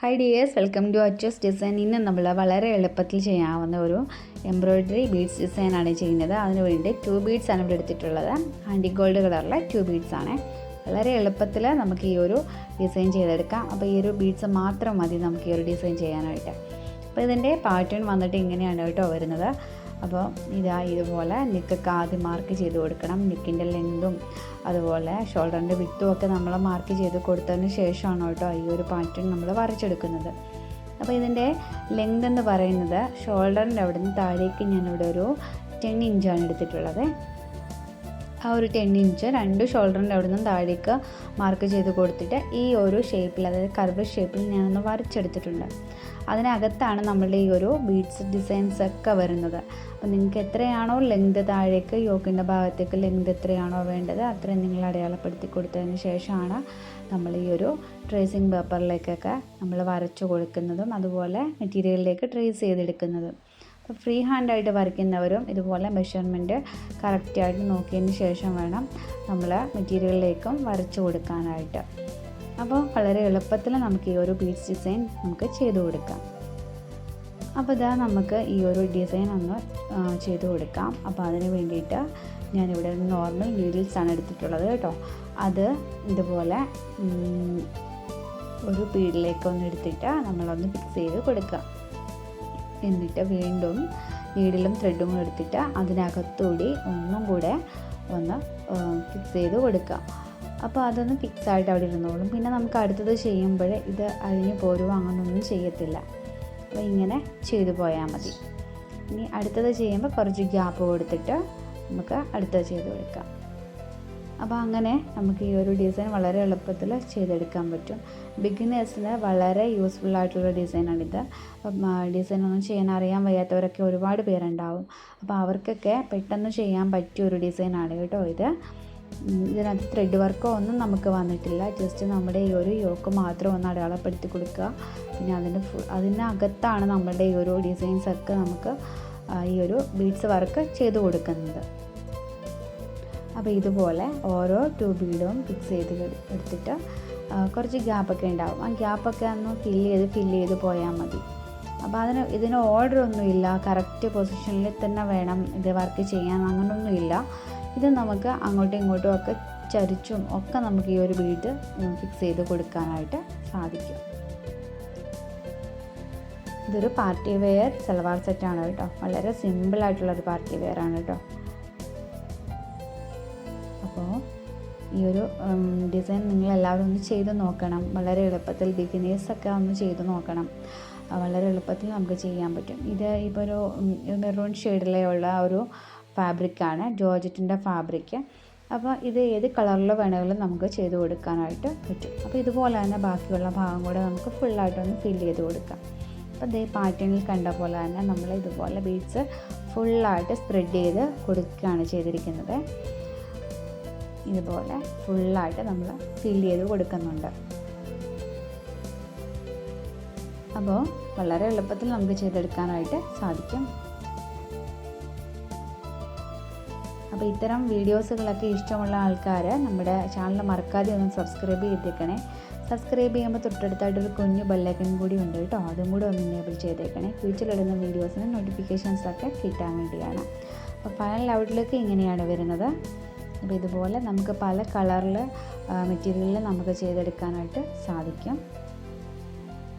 Hi dears, welcome to Achus Design. ഇന്ന് നമ്മൾ വളരെ എളുപ്പത്തിൽ ചെയ്യാവുന്ന ഒരു എംബ്രോയിഡറി ബീഡ്സ് ഡിസൈൻ ആണ് ചെയ്യുന്നത്. അതിനുവേണ്ടി 2 ബീഡ്സ് ആണ് ഇവിടെ എടുത്തിട്ടുള്ളത്. ആൻറ്റി ഗോൾഡ് കളറിലെ 2 ബീഡ്സ് ആണ്. വളരെ എളുപ്പത്തിൽ നമുക്ക് ഈ ഒരു ഡിസൈൻ ചെയ്തെടുക്കാം. അപ്പോൾ ഈ ഒരു ബീഡ്സ് മാത്രം മതി നമുക്ക് ഈ ഒരു ഡിസൈൻ ചെയ്യാനായിട്ട്. അപ്പോൾ ഇതിൻ്റെ പാറ്റേൺ വന്നിട്ട് ഇങ്ങനെയാണ് കേട്ടോ വരുന്നത്. അപ്പോൾ ഇതുപോലെ നെക്കൊക്കെ ആദ്യം മാർക്ക് ചെയ്ത് കൊടുക്കണം. നെക്കിൻ്റെ ലെങ്തും അതുപോലെ ഷോൾഡറിൻ്റെ വിട്ടും ഒക്കെ നമ്മൾ മാർക്ക് ചെയ്ത് കൊടുത്തതിന് ശേഷമാണ് കേട്ടോ ഈ ഒരു പാറ്റേൺ നമ്മൾ വരച്ചെടുക്കുന്നത്. അപ്പോൾ ഇതിൻ്റെ ലെങ്ത് എന്ന് പറയുന്നത് ഷോൾഡറിൻ്റെ അവിടെ നിന്ന് താഴേക്ക് ഞാനിവിടെ ഒരു 10 ഇഞ്ചാണ് എടുത്തിട്ടുള്ളത്. ആ ഒരു 10 ഇഞ്ച് രണ്ട് ഷോൾഡറിൻ്റെ അവിടെ നിന്ന് താഴേക്ക് മാർക്ക് ചെയ്ത് കൊടുത്തിട്ട് ഈ ഒരു ഷേപ്പിൽ, അതായത് കർവ് ഷേപ്പിൽ ഞാനൊന്ന് വരച്ചെടുത്തിട്ടുണ്ട്. അതിനകത്താണ് നമ്മളുടെ ഈ ഒരു ബീഡ്സ് ഡിസൈൻസ് ഒക്കെ വരുന്നത്. അപ്പോൾ നിങ്ങൾക്ക് എത്രയാണോ ലെങ്ത് താഴേക്ക് യോക്കിൻ്റെ ഭാഗത്തേക്ക് ലെങ്ത് എത്രയാണോ വേണ്ടത് അത്രയും നിങ്ങൾ അടയാളപ്പെടുത്തി കൊടുത്തതിന് ശേഷമാണ് നമ്മൾ ഈ ഒരു ട്രേസിങ് പേപ്പറിലേക്കൊക്കെ നമ്മൾ വരച്ചു കൊടുക്കുന്നതും അതുപോലെ മെറ്റീരിയലിലേക്ക് ട്രേസ് ചെയ്തെടുക്കുന്നതും. അപ്പോൾ ഫ്രീ ഹാൻഡായിട്ട് വരയ്ക്കുന്നവരും ഇതുപോലെ മെഷർമെൻറ്റ് കറക്റ്റായിട്ട് നോക്കിയതിന് ശേഷം വേണം നമ്മൾ മെറ്റീരിയലിലേക്കും വരച്ചു കൊടുക്കാനായിട്ട്. അപ്പോൾ വളരെ എളുപ്പത്തിൽ നമുക്ക് ഈ ഒരു ബീഡ്സ് ഡിസൈൻ നമുക്ക് ചെയ്തു കൊടുക്കാം. അപ്പോൾ നമുക്ക് ഈ ഒരു ഡിസൈൻ ഒന്ന് ചെയ്തു കൊടുക്കാം. അപ്പോൾ അതിന് വേണ്ടിയിട്ട് ഞാനിവിടെ നോർമൽ നീഡിൽസാണ് എടുത്തിട്ടുള്ളത് കേട്ടോ. അത് ഇതുപോലെ ഒരു ബീഡിലേക്കൊന്ന് എടുത്തിട്ട് നമ്മളൊന്ന് ഫിക്സ് ചെയ്ത് കൊടുക്കുക. എന്നിട്ട് വീണ്ടും നീഡിലും ത്രെഡും എടുത്തിട്ട് അതിനകത്തൂടി ഒന്നും കൂടെ ഒന്ന് ഫിക്സ് ചെയ്ത് കൊടുക്കുക. അപ്പോൾ അതൊന്ന് ഫിക്സായിട്ട് അവിടെ ഇരുന്നോളും. പിന്നെ നമുക്ക് അടുത്തത് ചെയ്യുമ്പോൾ ഇത് അഴിഞ്ഞു പോരുമോ അങ്ങനെയൊന്നും ചെയ്യത്തില്ല. അപ്പോൾ ഇങ്ങനെ ചെയ്തു പോയാൽ മതി. ഇനി അടുത്തത് ചെയ്യുമ്പോൾ കുറച്ച് ഗ്യാപ്പ് കൊടുത്തിട്ട് നമുക്ക് അടുത്തത് ചെയ്ത് കൊടുക്കാം. അപ്പോൾ അങ്ങനെ നമുക്ക് ഈ ഒരു ഡിസൈൻ വളരെ എളുപ്പത്തിൽ ചെയ്തെടുക്കാൻ പറ്റും. ബിഗിനേഴ്സിന് വളരെ യൂസ്ഫുൾ ആയിട്ടുള്ള ഡിസൈനാണിത്. അപ്പം ഡിസൈനൊന്നും ചെയ്യാൻ അറിയാൻ വയ്യാത്തവരൊക്കെ ഒരുപാട് പേരുണ്ടാവും. അപ്പോൾ അവർക്കൊക്കെ പെട്ടെന്ന് ചെയ്യാൻ പറ്റിയ ഒരു ഡിസൈനാണ് കേട്ടോ ഇത്. ഇതിനകത്ത് ത്രെഡ് വർക്കോ ഒന്നും നമുക്ക് വന്നിട്ടില്ല. ജസ്റ്റ് നമ്മുടെ ഈ ഒരു യോക്ക് മാത്രം ഒന്ന് അടയാളപ്പെടുത്തി കൊടുക്കുക. പിന്നെ അതിനകത്താണ് നമ്മളുടെ ഈ ഒരു ഡിസൈൻസൊക്കെ നമുക്ക് ഈ ഒരു ബീഡ്സ് വർക്ക് ചെയ്ത് കൊടുക്കുന്നത്. അപ്പോൾ ഇതുപോലെ ഓരോ 2 ബീഡും ഫിക്സ് ചെയ്ത് എടുത്തിട്ട് കുറച്ച് ഗ്യാപ്പൊക്കെ ഉണ്ടാവും. ആ ഗ്യാപ്പൊക്കെ ഒന്ന് ഫില്ല് ചെയ്ത് പോയാൽ മതി. അപ്പോൾ ഇതിന് ഓർഡറൊന്നുമില്ല, കറക്റ്റ് പൊസിഷനിൽ തന്നെ വേണം ഇത് വർക്ക് ചെയ്യാൻ, അങ്ങനെയൊന്നുമില്ല. ഇത് നമുക്ക് അങ്ങോട്ടും ഇങ്ങോട്ടും ഒക്കെ ചരിച്ചും ഒക്കെ നമുക്ക് ഈ ഒരു ബീഡ് ഫിക്സ് ചെയ്ത് കൊടുക്കാനായിട്ട് സാധിക്കും. ഇതൊരു പാർട്ടി വെയർ സൽവാർ സെറ്റാണ് കേട്ടോ. വളരെ സിമ്പിളായിട്ടുള്ളൊരു പാർട്ടി വെയർ ആണ് കേട്ടോ. അപ്പോൾ ഈ ഒരു ഡിസൈൻ നിങ്ങളെല്ലാവരും ഒന്ന് ചെയ്ത് നോക്കണം. വളരെ എളുപ്പത്തിൽ ബിഗിനേഴ്സൊക്കെ ഒന്ന് ചെയ്ത് നോക്കണം. വളരെ എളുപ്പത്തിൽ നമുക്ക് ചെയ്യാൻ പറ്റും. ഇത് ഇപ്പോൾ ഒരു മെറൂൺ ഷെയ്ഡിലുള്ള ഒരു ഫാബ്രിക്കാണ്, ജോർജറ്റിൻ്റെ ഫാബ്രിക്ക്. അപ്പോൾ ഇത് ഏത് കളറിൽ വേണമെങ്കിലും നമുക്ക് ചെയ്ത് കൊടുക്കാനായിട്ട് പറ്റും. അപ്പോൾ ഇതുപോലെ തന്നെ ബാക്കിയുള്ള ഭാഗം കൂടെ നമുക്ക് ഫുള്ളായിട്ടൊന്ന് ഫില്ല് ചെയ്ത് കൊടുക്കാം. അപ്പോൾ ഇതേ പാറ്റേണിൽ കണ്ട പോലെ തന്നെ നമ്മൾ ഇതുപോലെ ബീഡ്സ് ഫുള്ളായിട്ട് സ്പ്രെഡ് ചെയ്ത് കൊടുക്കുകയാണ് ചെയ്തിരിക്കുന്നത്. ഇതുപോലെ ഫുള്ളായിട്ട് നമ്മൾ ഫില്ല് ചെയ്ത് കൊടുക്കുന്നുണ്ട്. അപ്പോൾ വളരെ എളുപ്പത്തിൽ നമുക്ക് ചെയ്തെടുക്കാനായിട്ട് സാധിക്കും. അപ്പോൾ ഇത്തരം വീഡിയോസുകളൊക്കെ ഇഷ്ടമുള്ള ആൾക്കാർ നമ്മുടെ ചാനൽ മറക്കാതെ ഒന്ന് സബ്സ്ക്രൈബ് ചെയ്തേക്കണേ. സബ്സ്ക്രൈബ് ചെയ്യുമ്പോൾ തൊട്ടടുത്തായിട്ടൊരു കുഞ്ഞു ബെല്ലൈക്കൺ കൂടി ഉണ്ട് കേട്ടോ. അതും കൂടി ഒന്ന് എനേബിൾ ചെയ്തേക്കണേ. ഫ്യൂച്ചറിലിടുന്ന വീഡിയോസിന് നോട്ടിഫിക്കേഷൻസൊക്കെ കിട്ടാൻ വേണ്ടിയാണ്. അപ്പോൾ ഫൈനൽ ഔട്ട്ലുക്ക് ഇങ്ങനെയാണ് വരുന്നത്. അപ്പോൾ ഇതുപോലെ നമുക്ക് പല കളറിൽ മെറ്റീരിയലിൽ നമുക്ക് ചെയ്തെടുക്കാനായിട്ട് സാധിക്കും.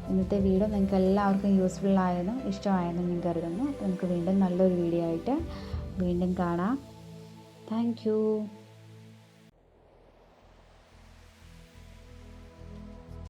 ഇന്നത്തെ വീഡിയോ നിങ്ങൾക്ക് എല്ലാവർക്കും യൂസ്ഫുൾ ആയതും ഇഷ്ടമായതും ഞാൻ കരുതുന്നു. നമുക്ക് വീണ്ടും നല്ലൊരു വീഡിയോ ആയിട്ട് വീണ്ടും കാണാം. Thank you.